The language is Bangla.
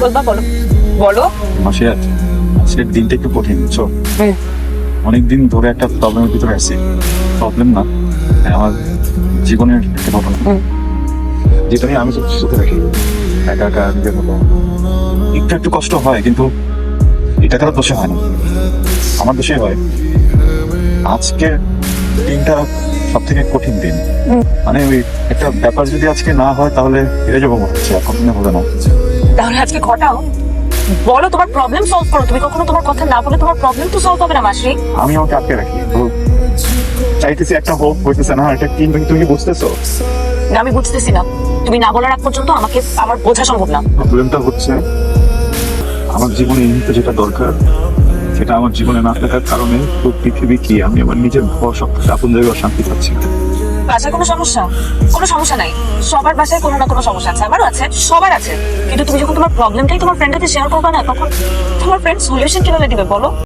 বলবা বলো বলো। মাসে আজকের দিনটা একটু কঠিন বুঝছো। অনেকদিন ধরে একটা প্রবলেমের ভিতরে আছি। প্রবলেম না, আমার জীবনের একটা ঘটনা যেটা নিয়ে আমি খুব সুখে থাকি। একা একা নিজের মতো একটু একটু কষ্ট হয়, কিন্তু এটা কারো দোষে হয় না, আমার দোষে হয়। আজকের দিনটা সব থেকে কঠিন দিন। মানে ওই একটা ব্যাপার যদি আজকে না হয় তাহলে হেরে যাবো মনে হচ্ছে, আর কখনো হবে না। তাহলে আজকে ঘটাও, বলো তোমার প্রবলেম সলভ করো। তুমি কখনো তোমার কথা না বলে তোমার প্রবলেম তো সলভ হবে না মাসি। আমি আমাকে আটকে রাখি তো, চাইতেছি একটা হোক, হইতেছে না। এটা কি তুমি কি বুঝতেছো? না, আমি বুঝতেছি না। তুমি না বলার আগ পর্যন্ত আমাকে আমার বোঝা সম্ভব না। প্রবলেমটা হচ্ছে আমার জীবনে এই মুহূর্তে যেটা দরকার সেটা আমার জীবনে না থাকার কারণে তো পৃথিবী কি, আমি আমার নিজের ঘর সব আপন জায়গায় শান্তি পাচ্ছি না। বাসায় কোনো সমস্যা? কোনো সমস্যা নাই, সবার বাসায় কোনো না কোনো সমস্যা আছে, আমারও আছে, সবার আছে। কিন্তু তুমি যখন তোমার প্রবলেমটাই তোমার ফ্রেন্ডের সাথে শেয়ার করবে না, তখন তোমার ফ্রেন্ড সলিউশন কিভাবে দিবে বলো?